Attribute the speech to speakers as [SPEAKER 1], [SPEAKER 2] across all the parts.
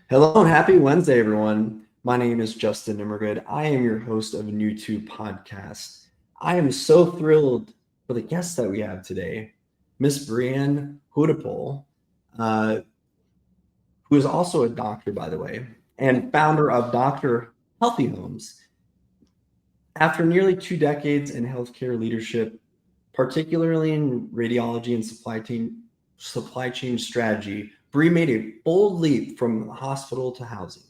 [SPEAKER 1] Hello and happy Wednesday, everyone. My name is Justin Nimergood. I am your host of a new Tube podcast. I am so thrilled for the guest that we have today, Miss Bri Hudepohl, uh, who is also a doctor, by the way, and founder of Dr. Healthy Homes. After nearly 2 decades in healthcare leadership, particularly in radiology and supply chain strategy, Bree made a bold leap from the hospital to housing.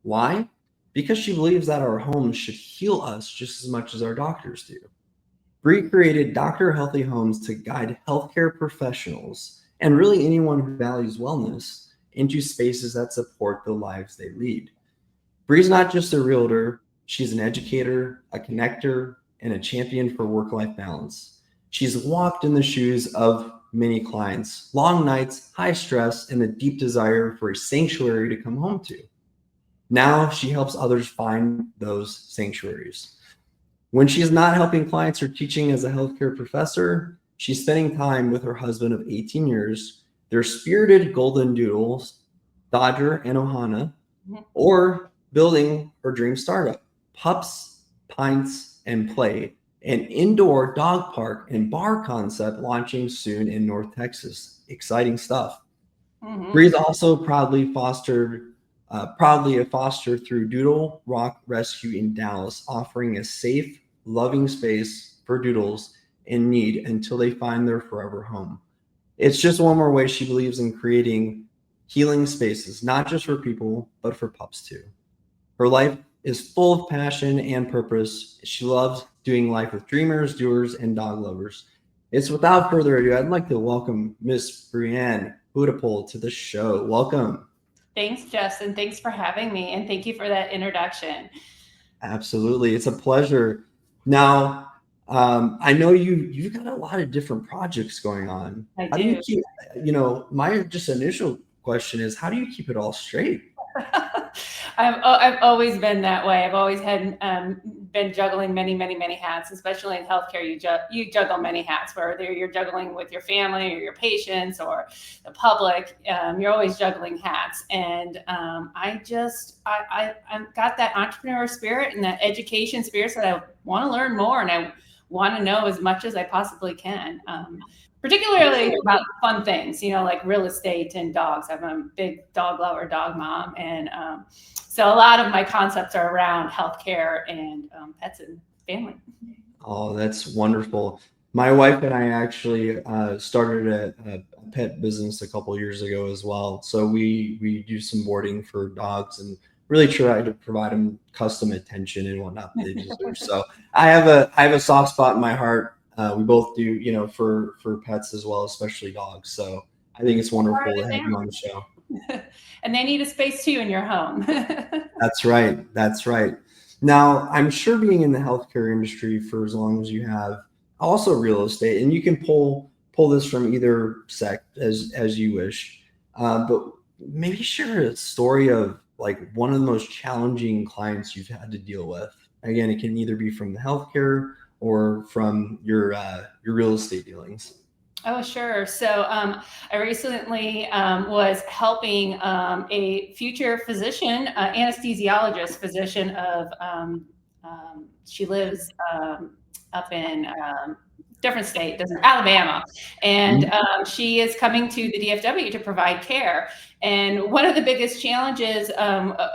[SPEAKER 1] Why? Because she believes that our homes should heal us just as much as our doctors do. Bree created Dr. Healthy Homes to guide healthcare professionals and really anyone who values wellness into spaces that support the lives they lead. Bree's not just a realtor, she's an educator, a connector, and a champion for work life balance. She's walked in the shoes of many clients, long nights, high stress, and a deep desire for a sanctuary to come home to. Now she helps others find those sanctuaries. When she's not helping clients or teaching as a healthcare professor, she's spending time with her husband of 18 years, their spirited golden doodles, Dodger and Ohana, or building her dream startup, Pups, Pints, and Play, an indoor dog park and bar concept launching soon in North Texas. Exciting stuff. Bree's also proudly a foster through Doodle Rock Rescue in Dallas, offering a safe, loving space for doodles in need until they find their forever home. It's just one more way she believes in creating healing spaces, not just for people, but for pups too. Her life is full of passion and purpose. She loves doing life with dreamers, doers, and dog lovers. It's without further ado, I'd like to welcome Miss Brianne Hudepohl to the show. Welcome.
[SPEAKER 2] Thanks, Justin. Thanks for having me, and thank you for that introduction.
[SPEAKER 1] Absolutely, it's a pleasure. Now, I know you've got a lot of different projects going on.
[SPEAKER 2] I
[SPEAKER 1] How do you
[SPEAKER 2] do.
[SPEAKER 1] keep? My just initial question is, how do you keep it all straight?
[SPEAKER 2] I've always been that way. I've always had been juggling many hats, especially in healthcare. You juggle many hats, whether you're juggling with your family or your patients or the public. You're always juggling hats, and I've got that entrepreneur spirit and that education spirit that I want to learn more and I want to know as much as I possibly can. Particularly about fun things, like real estate and dogs. I'm a big dog lover, dog mom, and so a lot of my concepts are around healthcare and pets and family.
[SPEAKER 1] Oh, that's wonderful. My wife and I actually started a pet business a couple years ago as well. So we do some boarding for dogs and really try to provide them custom attention and whatnot they deserve. So I have a soft spot in my heart. We both do, for pets as well, especially dogs. So I think it's
[SPEAKER 2] Part
[SPEAKER 1] wonderful
[SPEAKER 2] of
[SPEAKER 1] to
[SPEAKER 2] the
[SPEAKER 1] have you on the
[SPEAKER 2] family,
[SPEAKER 1] show.
[SPEAKER 2] and they need a space too in your home.
[SPEAKER 1] That's right. That's right. Now, I'm sure being in the healthcare industry for as long as you have, also real estate, and you can pull this from either sect as you wish. But maybe share a story of like one of the most challenging clients you've had to deal with. Again, it can either be from the healthcare or from your real estate dealings.
[SPEAKER 2] Oh, sure. So I recently was helping a future physician, anesthesiologist physician she lives up in different state, doesn't Alabama, and
[SPEAKER 1] Mhm.
[SPEAKER 2] she is coming to the DFW to provide care. And one of the biggest challenges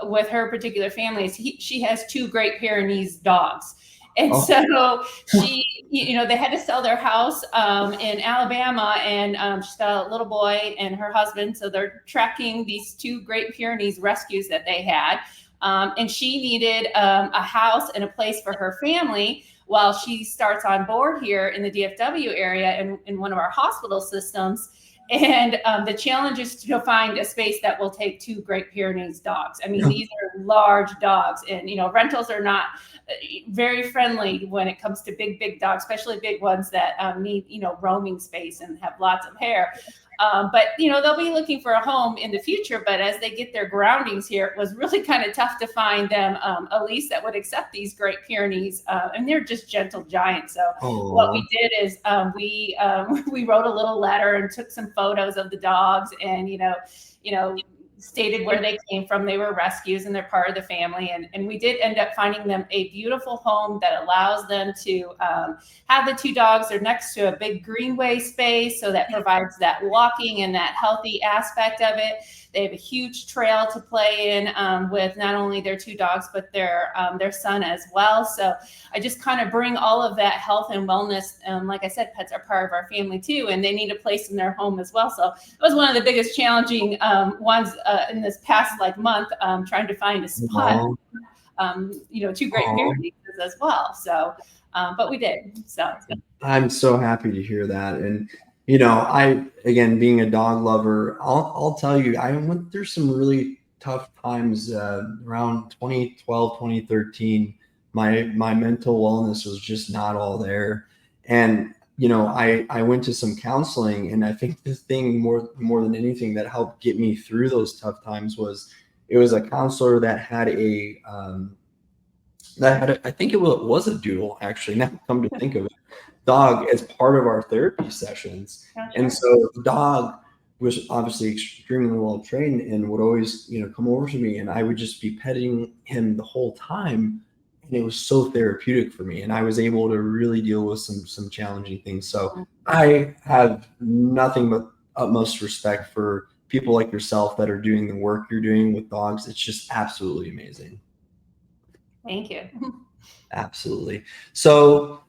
[SPEAKER 2] with her particular family is she has two Great Pyrenees dogs. And
[SPEAKER 1] Oh,
[SPEAKER 2] so they had to sell their house in Alabama, and she's got a little boy and her husband. So they're tracking these two Great Pyrenees rescues that they had. And she needed a house and a place for her family while she starts on board here in the DFW area in one of our hospital systems. And the challenge is to find a space that will take two Great Pyrenees dogs. I mean, these are large dogs, and rentals are not very friendly when it comes to big dogs, especially big ones that need roaming space and have lots of hair. But they'll be looking for a home in the future. But as they get their groundings here, it was really kind of tough to find them a lease that would accept these Great Pyrenees, and they're just gentle giants. So what we
[SPEAKER 1] oh,
[SPEAKER 2] did is we wrote a little letter and took some photos of the dogs, and stated where they came from. They were rescues and they're part of the family. And we did end up finding them a beautiful home that allows them to have the two dogs. They're next to a big greenway space, so that provides that walking and that healthy aspect of it. They have a huge trail to play in with not only their two dogs, but their son as well. So I just kind of bring all of that health and wellness. Like I said, pets are part of our family too, and they need a place in their home as well. So it was one of the biggest challenging ones in this past month, trying to find a spot. Two great parenting as well. So, but we did. So
[SPEAKER 1] I'm so happy to hear that. And again, being a dog lover, I'll tell you, I went through some really tough times around 2012, 2013. My mental wellness was just not all there. And, I went to some counseling, and I think the thing more than anything that helped get me through those tough times was it was a counselor that had I think it was a doodle, actually, now come to think of it, dog as part of our therapy sessions. And so the dog was obviously extremely well trained and would always, come over to me, and I would just be petting him the whole time. And it was so therapeutic for me. And I was able to really deal with some challenging things. So I have nothing but utmost respect for people like yourself that are doing the work you're doing with dogs. It's just absolutely amazing.
[SPEAKER 2] Thank you.
[SPEAKER 1] Absolutely. So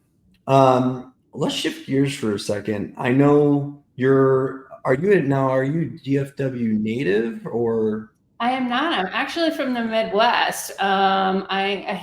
[SPEAKER 1] let's shift gears for a second. I know are you DFW native or?
[SPEAKER 2] I am not. I'm actually from the Midwest.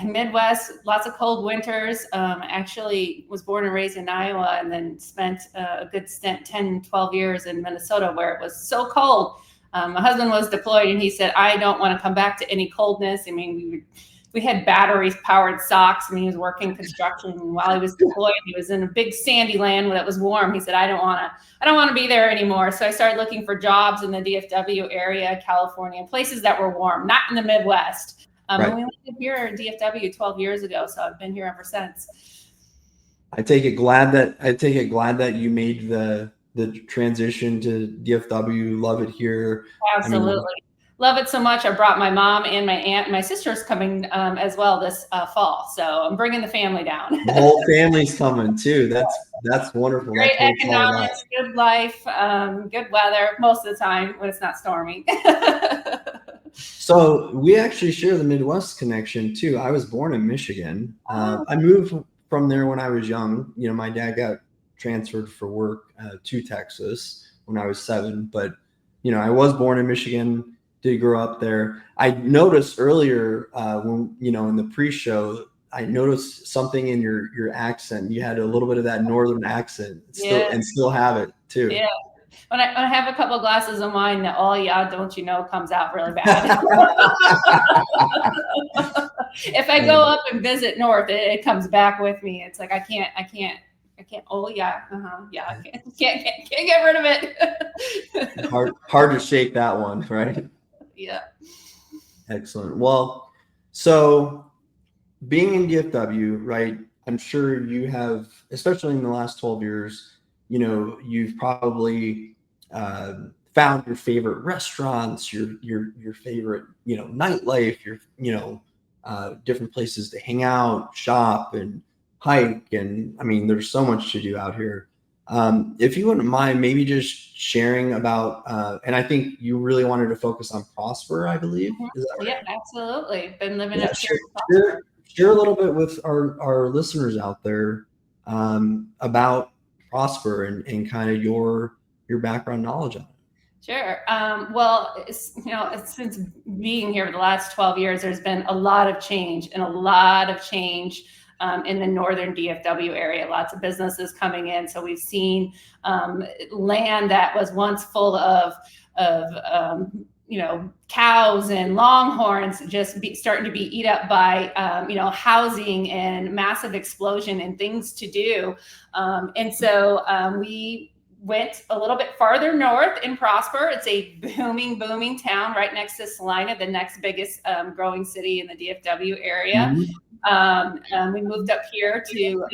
[SPEAKER 2] Midwest, lots of cold winters. I actually was born and raised in Iowa, and then spent a good stint, 10, 12 years in Minnesota, where it was so cold. My husband was deployed, and he said, I don't want to come back to any coldness. I mean, we had batteries powered socks, and he was working construction. And while he was deployed, he was in a big sandy land that was warm. He said, I don't want to be there anymore. So I started looking for jobs in the DFW area, California, places that were warm, not in the Midwest.
[SPEAKER 1] Right.
[SPEAKER 2] And we lived here in DFW 12 years ago. So I've been here ever since.
[SPEAKER 1] I take it glad that you made the transition to DFW. Love it here.
[SPEAKER 2] Absolutely. Love it so much. I brought my mom and my aunt and my sister's coming as well this fall. So I'm bringing the family down.
[SPEAKER 1] The whole family's coming too. That's wonderful.
[SPEAKER 2] Great economics, good life, good weather most of the time when it's not stormy.
[SPEAKER 1] So we actually share the Midwest connection too. I was born in Michigan. I moved from there when I was young. My dad got transferred for work to Texas when I was 7. But, I was born in Michigan. Did grow up there. I noticed earlier when, in the pre-show, I noticed something in your accent. You had a little bit of that northern accent and still have it too.
[SPEAKER 2] Yeah. When I have a couple of glasses of wine, the "oh yeah, don't you know" comes out really bad. If I go up and visit north, it comes back with me. It's like I can't. Oh yeah, yeah. I can't get rid of it.
[SPEAKER 1] Hard to shake that one, right?
[SPEAKER 2] Yeah.
[SPEAKER 1] Excellent. Well, so being in DFW, right? I'm sure you have, especially in the last 12 years, you've probably found your favorite restaurants, your favorite, nightlife, your, different places to hang out, shop, and hike. And I mean, there's so much to do out here. If you wouldn't mind, maybe just sharing about, and I think you really wanted to focus on Prosper, I believe. Is that right?
[SPEAKER 2] Yeah, absolutely. Been living up here.
[SPEAKER 1] Share a little bit with our listeners out there about Prosper and kind of your background knowledge on it.
[SPEAKER 2] Sure. Well, since being here for the last 12 years, there's been a lot of change in the northern DFW area. Lots of businesses coming in. So we've seen land that was once full of cows and longhorns just starting to be eat up by housing and massive explosion and things to do. And so we went a little bit farther north in Prosper. It's a booming town right next to Salina, the next biggest growing city in the DFW area.
[SPEAKER 1] Mm-hmm.
[SPEAKER 2] We moved up here to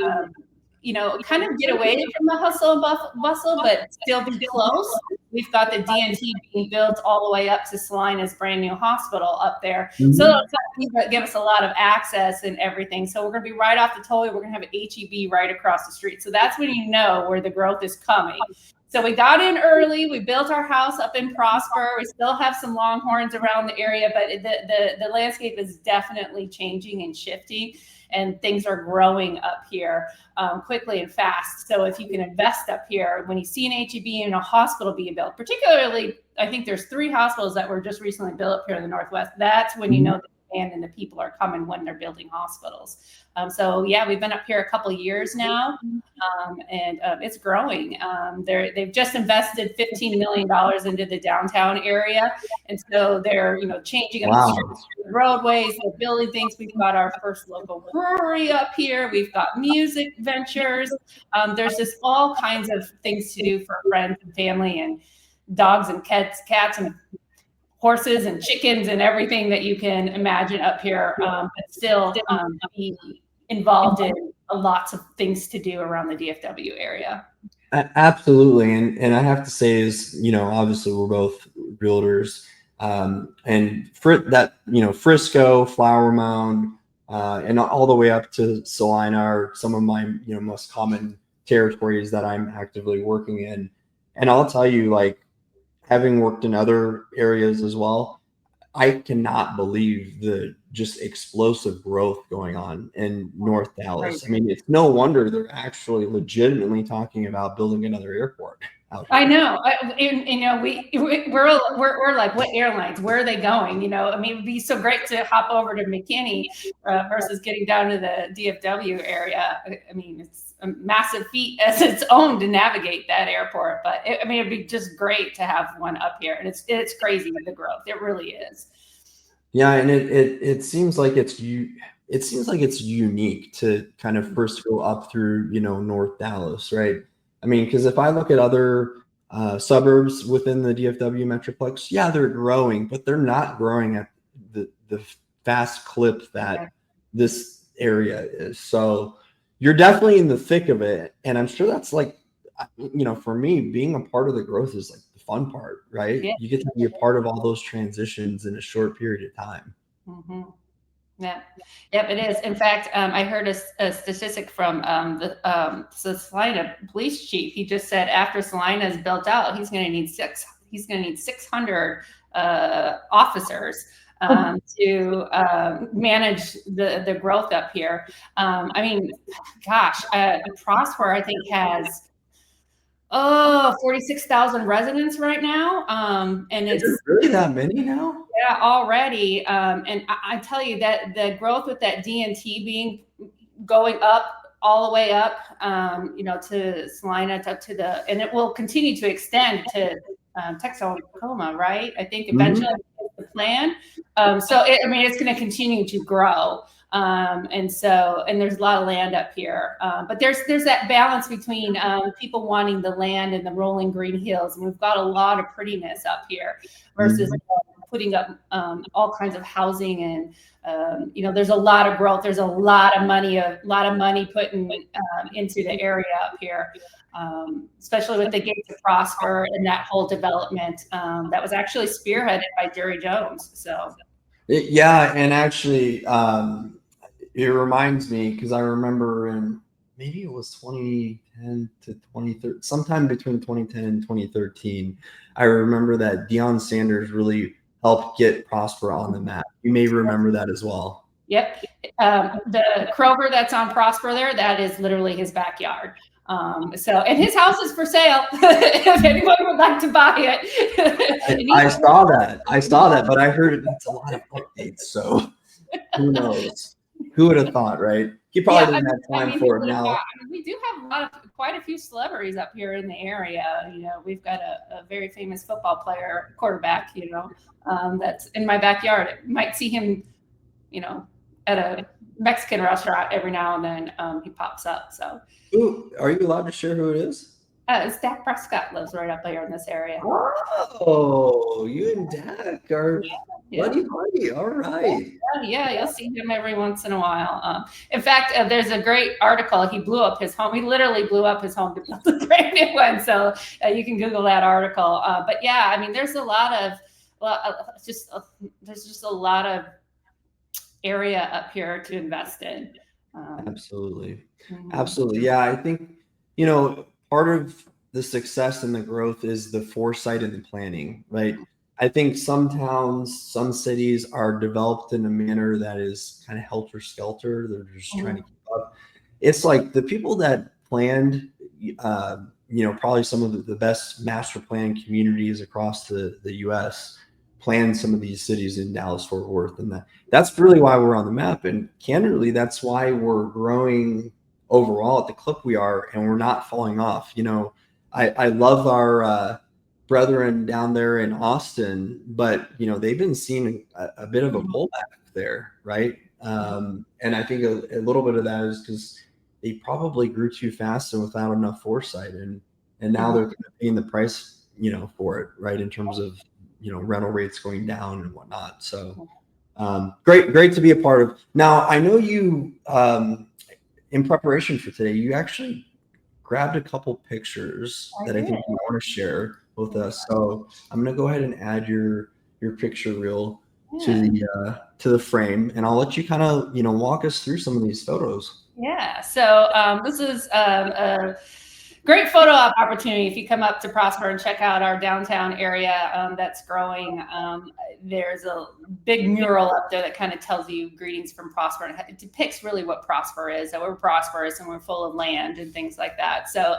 [SPEAKER 2] kind of get away from the hustle and bustle, but still be close. We've got the DNT being built all the way up to Salina's brand new hospital up there.
[SPEAKER 1] Mhm.
[SPEAKER 2] So it'll give us a lot of access and everything. So we're going to be right off the tollway. We're going to have an HEB right across the street. So that's when you know where the growth is coming. So we got in early. We built our house up in Prosper. We still have some Longhorns around the area, but the landscape is definitely changing and shifting, and things are growing up here quickly and fast. So if you can invest up here, when you see an HEB and a hospital being built, particularly, I think there's 3 hospitals that were just recently built up here in the Northwest. That's when you know the demand and the people are coming when they're building hospitals. So yeah, we've been up here a couple years now, and it's growing. They've just invested $15 million into the downtown area, and so they're changing up the streets, the roadways, they're building things. We've got our first local brewery up here. We've got music ventures. There's just all kinds of things to do for friends and family, and dogs and cats and horses and chickens and everything that you can imagine up here, but still be involved in lots of things to do around the DFW area.
[SPEAKER 1] Absolutely. And I have to say is, obviously we're both realtors, and Frisco, Flower Mound, and all the way up to Salina are some of my, most common territories that I'm actively working in. And I'll tell you, like, having worked in other areas as well, I cannot believe the just explosive growth going on in North Dallas. I mean, it's no wonder they're actually legitimately talking about building another airport out here.
[SPEAKER 2] I know. We're like, what airlines? Where are they going? I mean, it'd be so great to hop over to McKinney versus getting down to the DFW area. I mean, it's a massive feat as its own to navigate that airport, but it'd be just great to have one up here, and it's crazy with the growth. It really is.
[SPEAKER 1] Yeah, and it seems like it's unique to kind of first go up through North Dallas, right? I mean, because if I look at other suburbs within the DFW metroplex, yeah, they're growing, but they're not growing at the fast clip that this area is. So you're definitely in the thick of it, and I'm sure that's like, for me, being a part of the growth is like the fun part, right?
[SPEAKER 2] Yeah.
[SPEAKER 1] You get to be a part of all those transitions in a short period of time.
[SPEAKER 2] Mm-hmm. Yeah, yep, it is. In fact, I heard a statistic from the Salina police chief. He just said after Salina is built out, he's going to need 600 officers to manage the growth up here. I mean, gosh, Prosper, I think, has 46,000 residents right now. And
[SPEAKER 1] Is there really that many now?
[SPEAKER 2] Yeah, already. And I tell you that the growth with that DNT going up all the way up, to Salina, up to and it will continue to extend to Texoma, right? I think eventually that's the plan. So it's going to continue to grow. And there's a lot of land up here, but there's that balance between people wanting the land and the rolling green hills, and we've got a lot of prettiness up here versus putting up all kinds of housing, and there's a lot of growth. There's a lot of money put into the area up here, especially with the Gates of Prosper and that whole development that was actually spearheaded by Jerry Jones. So
[SPEAKER 1] yeah, and actually it reminds me, because I remember in maybe it was 2010 to 2013, sometime between 2010 and 2013, I remember that Deion Sanders really helped get Prosper on the map. You may remember that as well.
[SPEAKER 2] Yep. The Kroger that's on Prosper there, that is literally his backyard. And his house is for sale if anyone would like to buy it.
[SPEAKER 1] I saw that, but I heard it's a lot of updates, so who knows? Who would have thought, right? He probably didn't have time for it now.
[SPEAKER 2] We do have quite a few celebrities up here in the area. We've got a very famous football player, quarterback, that's in my backyard. I might see him, at a Mexican restaurant every now and then. He pops up. So,
[SPEAKER 1] ooh, are you allowed to share who it is?
[SPEAKER 2] Dak Prescott lives right up there in this area.
[SPEAKER 1] Oh, you and Dak are
[SPEAKER 2] Yeah.
[SPEAKER 1] Buddy. All right.
[SPEAKER 2] Yeah, you'll see him every once in a while. In fact, there's a great article. He blew up his home. He literally blew up his home to build a brand new one. So you can Google that article. But yeah, I mean, there's a lot of, there's just a lot of area up here to invest in.
[SPEAKER 1] Absolutely.
[SPEAKER 2] Mhm.
[SPEAKER 1] Absolutely. Yeah, I think, part of the success and the growth is the foresight and the planning, right? I think some towns, some cities are developed in a manner that is kind of helter skelter. They're just trying to keep up. It's like the people that planned, probably some of the best master plan communities across the US planned some of these cities in Dallas, Fort Worth, and that's really why we're on the map. And candidly, that's why we're growing overall at the clip we are, and we're not falling off. I love our brethren down there in Austin, but they've been seeing a bit of a pullback there, right? And I think a little bit of that is because they probably grew too fast and without enough foresight, and now they're paying the price, for it, right? In terms of rental rates going down and whatnot. So great to be a part of. Now I know you in preparation for today, you actually grabbed a couple pictures that I think you want to share with us. So I'm gonna go ahead and add your picture reel to the frame, and I'll let you kind of walk us through some of these photos.
[SPEAKER 2] Yeah. So this is a great photo op opportunity if you come up to Prosper and check out our downtown area that's growing. There's a big mural up there that kind of tells you greetings from Prosper, and it depicts really what Prosper is, that we're prosperous and we're full of land and things like that. So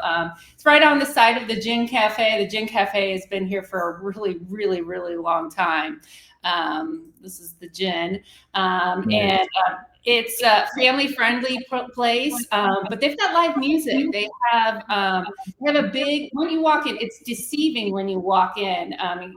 [SPEAKER 2] it's right on the side of the Gin Cafe. The Gin Cafe has been here for a really, really, really long time. This is the Gin. And it's a family-friendly place, but they've got live music. They have a big, when you walk in, it's deceiving when you walk in.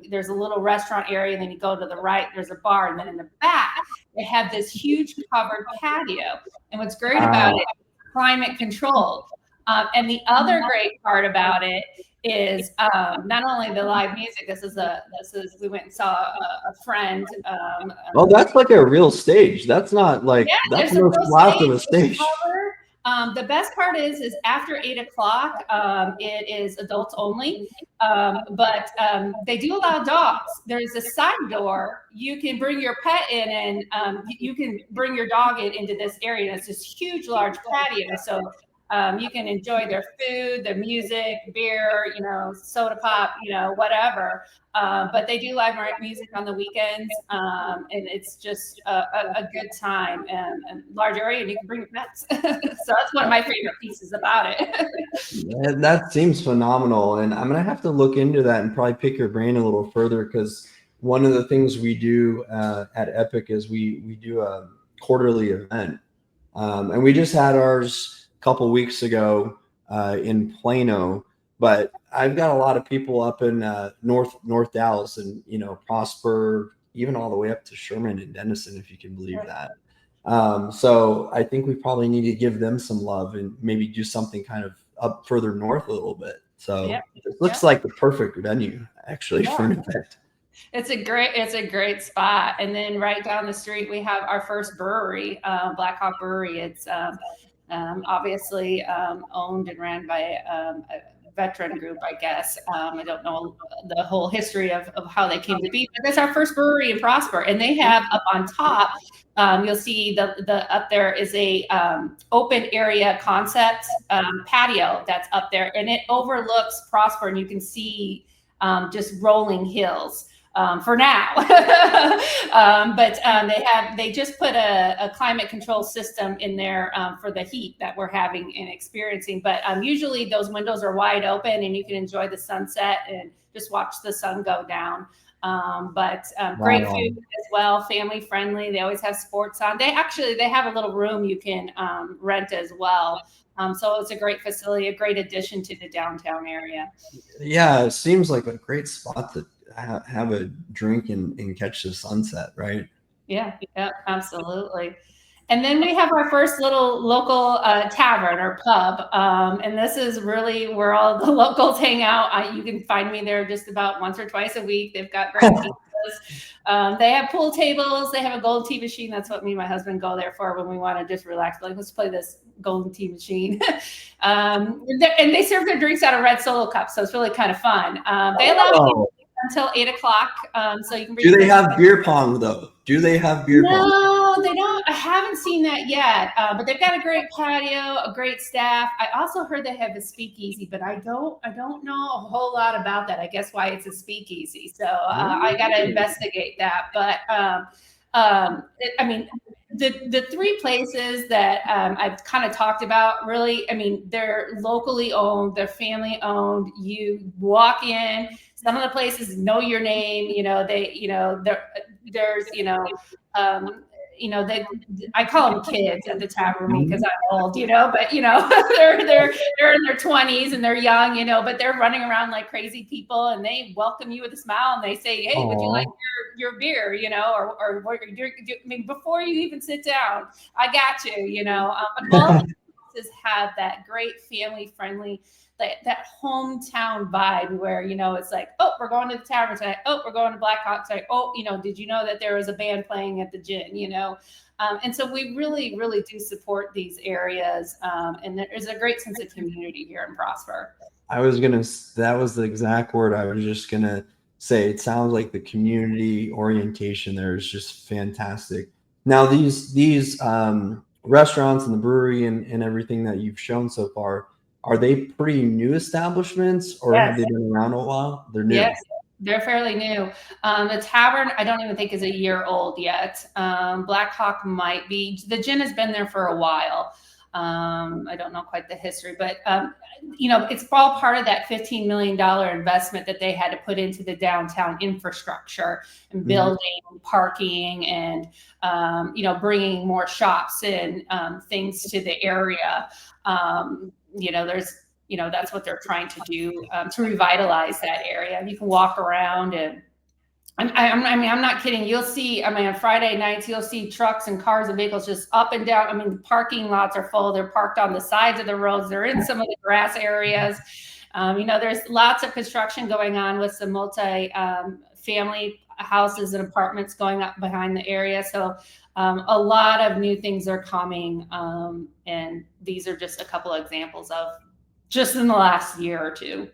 [SPEAKER 2] There's a little restaurant area, and then you go to the right, there's a bar, and then in the back, they have this huge covered patio. And what's great about it, climate controlled. And the other great part about it is not only the live music. We went and saw a friend.
[SPEAKER 1] Oh, that's like a real stage. That's not like that's the most last of a stage.
[SPEAKER 2] The best part is after 8 o'clock, it is adults only, but they do allow dogs. There's a side door. You can bring your pet in, and you can bring your dog into this area. And it's this huge, large patio. So you can enjoy their food, their music, beer, soda pop, whatever. But they do live music on the weekends, and it's just a good time and large area, and you can bring your pets. So that's one of my favorite pieces about it.
[SPEAKER 1] That seems phenomenal, and I'm gonna have to look into that and probably pick your brain a little further, because one of the things we do at Epic is we do a quarterly event, and we just had ours couple weeks ago in Plano, but I've got a lot of people up in North Dallas, and Prosper, even all the way up to Sherman and Denison, if you can believe that. So I think we probably need to give them some love and maybe do something kind of up further north a little bit. So it looks like the perfect venue actually for an event.
[SPEAKER 2] It's a great spot. And then right down the street we have our first brewery, Black Hawk Brewery. It's obviously owned and ran by a veteran group, I guess. I don't know the whole history of how they came to be, but that's our first brewery in Prosper. And they have up on top, you'll see the up there is a open area concept patio that's up there, and it overlooks Prosper, and you can see just rolling hills. For now, but they just put a climate control system in there for the heat that we're having and experiencing. But usually those windows are wide open, and you can enjoy the sunset and just watch the sun go down. Great food as well, family friendly. They always have sports on. They have a little room you can rent as well. So it's a great facility, a great addition to the downtown area.
[SPEAKER 1] Yeah, it seems like a great spot to have a drink and catch the sunset, right?
[SPEAKER 2] Yeah, absolutely. And then we have our first little local tavern or pub, and this is really where all the locals hang out. You can find me there just about once or twice a week. They've got great pizza, They have pool tables. They have a golden tea machine. That's what me and my husband go there for when we want to just relax. Like, let's play this golden tea machine. And they serve their drinks out of red Solo cups, so it's really kind of fun. They allow until 8:00. So you can.
[SPEAKER 1] Do they have beer pong though? Do they have beer pong?
[SPEAKER 2] No, they don't. I haven't seen that yet. But they've got a great patio, a great staff. I also heard they have a speakeasy, but I don't know a whole lot about that. I guess why it's a speakeasy. So I got to investigate that. But I mean, the three places that I've kind of talked about, really, I mean, they're locally owned, they're family owned. You walk in, some of the places know your name, there's, I call them kids at the tavern because I'm old, but they're in their 20s and they're young, but they're running around like crazy people and they welcome you with a smile and they say, hey, would you like your beer, or what are you doing? I mean, before you even sit down, I got you, but all the places have that great family friendly, that hometown vibe where, it's like, oh, we're going to the tavern tonight. Oh, we're going to Black Hawk tonight. Oh, did you know that there was a band playing at the gin, and so we really, really do support these areas. And there's a great sense of community here in Prosper.
[SPEAKER 1] That was the exact word I was just going to say. It sounds like the community orientation there is just fantastic. Now, these restaurants and the brewery and everything that you've shown so far, are they pretty new establishments or have they been around a while? They're new.
[SPEAKER 2] Yes, they're fairly new. The tavern, I don't even think is a year old yet. Black Hawk might be. The gin has been there for a while. I don't know quite the history, but it's all part of that $15 million investment that they had to put into the downtown infrastructure and building, parking, and bringing more shops and things to the area. That's what they're trying to do to revitalize that area. You can walk around and I'm not kidding. You'll see, on Friday nights, you'll see trucks and cars and vehicles just up and down. The parking lots are full. They're parked on the sides of the roads. They're in some of the grass areas. There's lots of construction going on with some multi-family houses and apartments going up behind the area. So a lot of new things are coming. And these are just a couple of examples of just in the last year or two.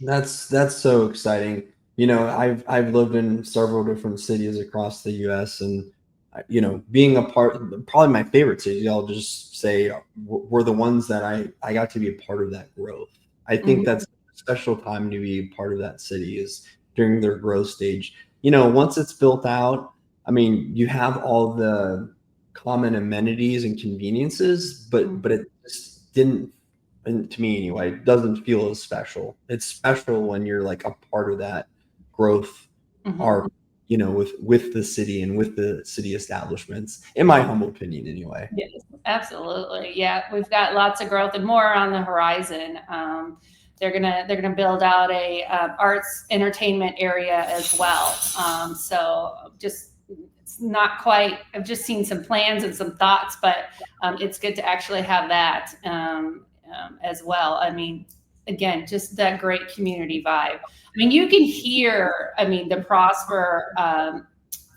[SPEAKER 1] That's so exciting. I've lived in several different cities across the U.S. and, being a part, probably my favorite city, I'll just say, were the ones that I got to be a part of that growth. I think that's a special time to be part of that city is during their growth stage. Once it's built out, you have all the common amenities and conveniences, but it just didn't, and to me anyway, it doesn't feel as special. It's special when you're like a part of that growth arc, with the city and with the city establishments, in my humble opinion anyway.
[SPEAKER 2] Yes, absolutely. Yeah, we've got lots of growth and more on the horizon. They're gonna build out a arts entertainment area as well. So just it's not quite. I've just seen some plans and some thoughts, but it's good to actually have that as well. Again, just that great community vibe. You can hear, the Prosper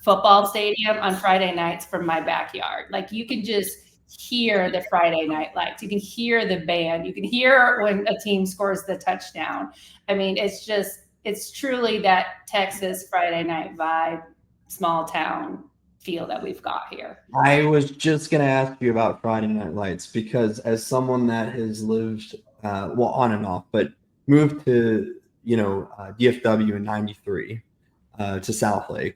[SPEAKER 2] football stadium on Friday nights from my backyard. Like you can just hear the Friday night lights. You can hear the band. You can hear when a team scores the touchdown. It's truly that Texas Friday night vibe, small town feel that we've got here.
[SPEAKER 1] I was just going to ask you about Friday Night Lights because as someone that has lived on and off, but moved to DFW in '93 to Southlake,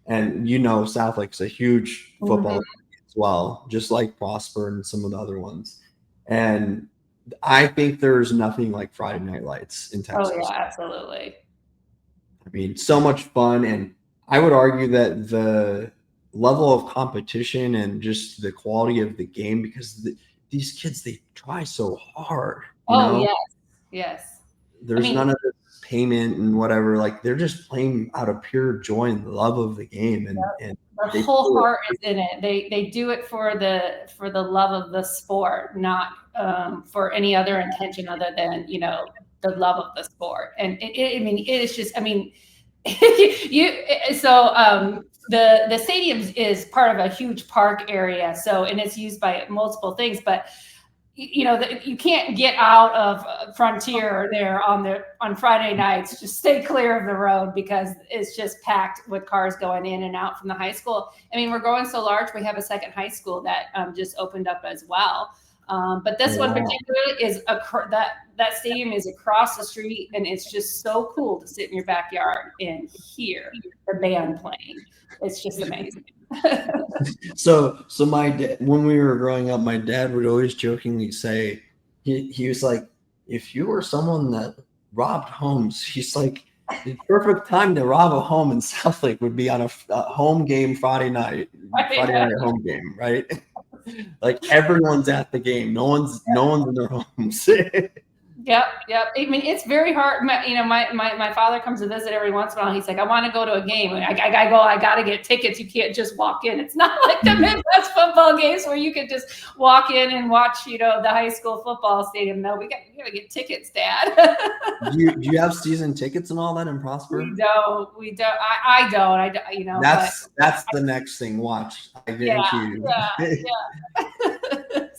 [SPEAKER 1] and Southlake's a huge football as well, just like Prosper and some of the other ones. And I think there's nothing like Friday Night Lights in Texas.
[SPEAKER 2] Oh yeah, absolutely.
[SPEAKER 1] So much fun, and I would argue that the level of competition and just the quality of the game, because these kids, they try so hard.
[SPEAKER 2] Yes.
[SPEAKER 1] There's none of this payment and whatever. Like they're just playing out of pure joy and love of the game, and
[SPEAKER 2] their whole heart is in it. They do it for the love of the sport, not for any other intention other than the love of the sport. And it is just The stadium is part of a huge park area, and it's used by multiple things, but you can't get out of Frontier there on Friday nights. Just stay clear of the road because it's just packed with cars going in and out from the high school. I mean, we're growing so large, we have a second high school that just opened up as well. But this one particularly is that stadium is across the street, and it's just so cool to sit in your backyard and hear the band playing. It's just amazing.
[SPEAKER 1] So my dad, when we were growing up, my dad would always jokingly say, he was like, if you were someone that robbed homes, he's like, the perfect time to rob a home in Southlake would be on a home game Friday night home game, right? Like everyone's at the game. No one's in their homes.
[SPEAKER 2] Yep. I mean, it's very hard. My father comes to visit every once in a while. He's like, I want to go to a game. I got to get tickets. You can't just walk in. It's not like the Midwest football games where you could just walk in and watch, the high school football stadium. No, we got to get tickets, Dad.
[SPEAKER 1] do you have season tickets and all that in Prosper?
[SPEAKER 2] We don't. I don't.
[SPEAKER 1] That's the next thing. Watch. I guarantee you. Yeah.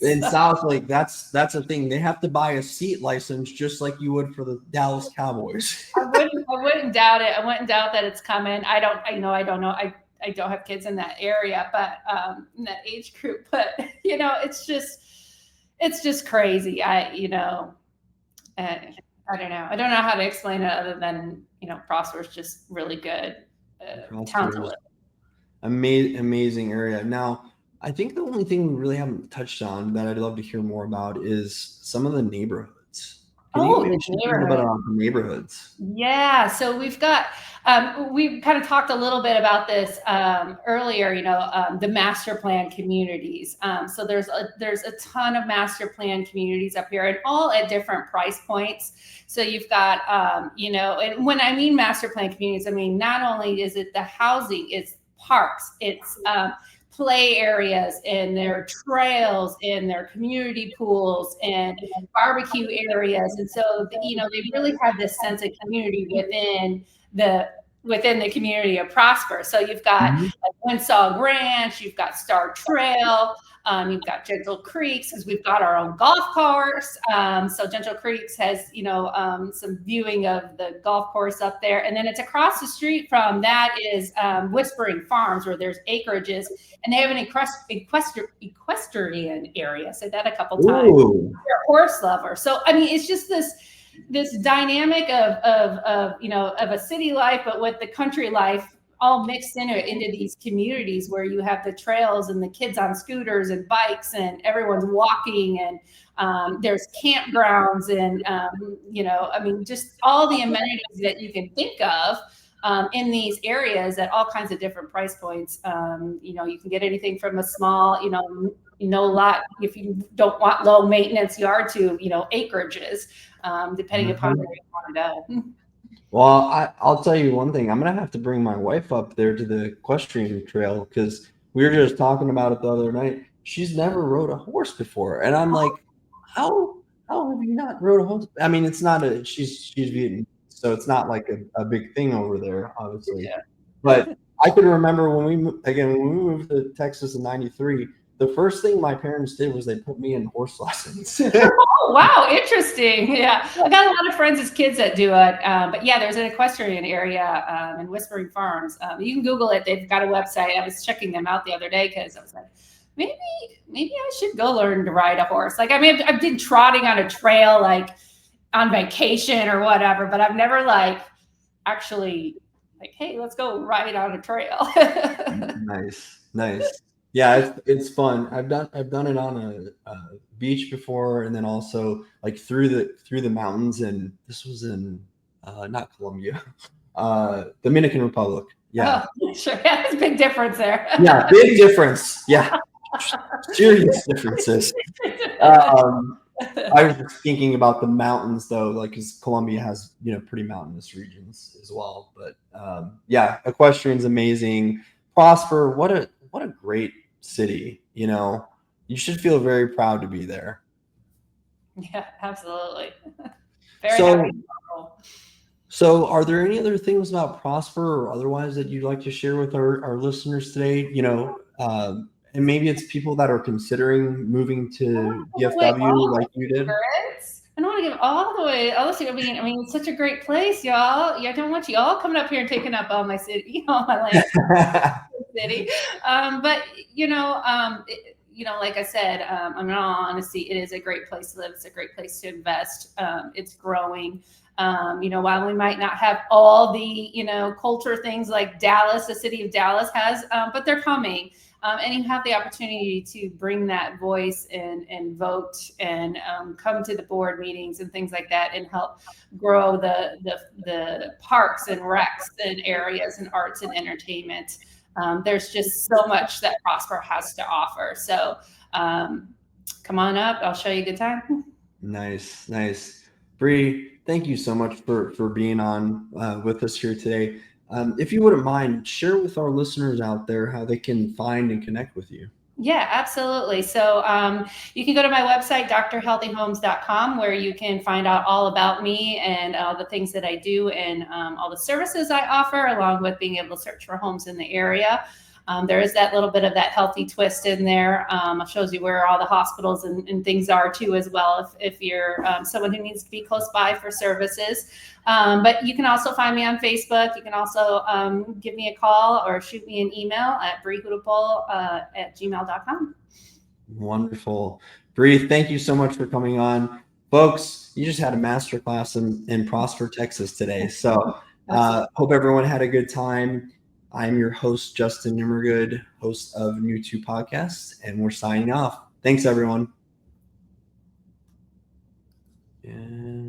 [SPEAKER 1] In Southlake, that's a thing. They have to buy a seat license just like you would for the Dallas Cowboys.
[SPEAKER 2] I wouldn't doubt it. I wouldn't doubt that it's coming. I don't know. I don't have kids in that area, but in that age group. But it's just crazy. I don't know. I don't know how to explain it other than Prosper's just really good town to live.
[SPEAKER 1] Amazing area. Now, I think the only thing we really haven't touched on that I'd love to hear more about is some of the neighborhoods. Can you maybe share a little bit about the neighborhoods?
[SPEAKER 2] Yeah, so we've got we kind of talked a little bit about this earlier. The master plan communities. So there's a ton of master plan communities up here, and all at different price points. So you've got and when I mean master plan communities, I mean not only is it the housing, it's parks, it's play areas, and their trails, and their community pools, and barbecue areas. And so, they really have this sense of community within the community of Prosper. So you've got like Winsog Ranch, you've got Star Trail, you've got Gentle Creeks, because we've got our own golf course. So Gentle Creeks has, some viewing of the golf course up there. And then it's across the street from that is Whispering Farms, where there's acreages, and they have an equestrian area. Say that a couple times. They're a horse lover. So, I mean, it's just this dynamic of a city life, but with the country life all mixed into these communities where you have the trails and the kids on scooters and bikes, and everyone's walking, and there's campgrounds, and just all the amenities that you can think of in these areas at all kinds of different price points. You can get anything from a small, lot, if you don't want low maintenance yard, to acreages, depending upon where you want to go.
[SPEAKER 1] Well, I'll tell you one thing. I'm gonna have to bring my wife up there to the equestrian trail, because we were just talking about it the other night. She's never rode a horse before, and I'm like, how have you not rode a horse? I mean, it's not she's Vietnamese, so it's not like a big thing over there, obviously. Yeah. But I could remember when we moved to Texas in '93. The first thing my parents did was they put me in horse lessons.
[SPEAKER 2] Oh, wow. Interesting. Yeah. I got a lot of friends as kids that do it. But yeah, there's an equestrian area in Whispering Farms. You can Google it. They've got a website. I was checking them out the other day because I was like, maybe I should go learn to ride a horse. Like, I mean, I've been trotting on a trail, like on vacation or whatever, but I've never actually hey, let's go ride on a trail.
[SPEAKER 1] Nice. Yeah, it's fun. I've done it on a beach before, and then also through the mountains. And this was in not Colombia, Dominican Republic. Yeah,
[SPEAKER 2] sure. Yeah, there's a big difference there.
[SPEAKER 1] Yeah, big difference. Yeah, serious differences. I was just thinking about the mountains though, because Colombia has pretty mountainous regions as well. But yeah, equestrian's amazing. Prosper, what a great city. You should feel very proud to be there.
[SPEAKER 2] Yeah, absolutely. Very happy.
[SPEAKER 1] So, are there any other things about Prosper or otherwise that you'd like to share with our listeners today? And maybe it's people that are considering moving to
[SPEAKER 2] Wait,
[SPEAKER 1] DFW
[SPEAKER 2] all
[SPEAKER 1] like you
[SPEAKER 2] the
[SPEAKER 1] did.
[SPEAKER 2] secrets. I don't want to give all the way. All the secrets. I mean, it's such a great place, y'all. Yeah, I don't want you all coming up here and taking up all my city, all my land, city. But like I said, in all honesty, it is a great place to live. It's a great place to invest. It's growing. While we might not have all the, culture things like Dallas, the city of Dallas has, but they're coming. And you have the opportunity to bring that voice and vote and come to the board meetings and things like that and help grow the parks and recs and areas and arts and entertainment. There's just so much that Prosper has to offer. So come on up. I'll show you a good time.
[SPEAKER 1] Nice, nice. Bri, thank you so much for being on with us here today. If you wouldn't mind, share with our listeners out there how they can find and connect with you.
[SPEAKER 2] Yeah, absolutely. So you can go to my website, drhealthyhomes.com, where you can find out all about me and all the things that I do and all the services I offer, along with being able to search for homes in the area. There is that little bit of that healthy twist in there. It shows you where all the hospitals and things are too, as well, if you're someone who needs to be close by for services. But you can also find me on Facebook. You can also give me a call or shoot me an email at Bri Hudepohl at gmail.com.
[SPEAKER 1] Wonderful. Bri, thank you so much for coming on. Folks, you just had a masterclass in Prosper, Texas today. So hope everyone had a good time. I'm your host, Justin Nimergood, host of New 2 Podcasts, and we're signing off. Thanks, everyone. And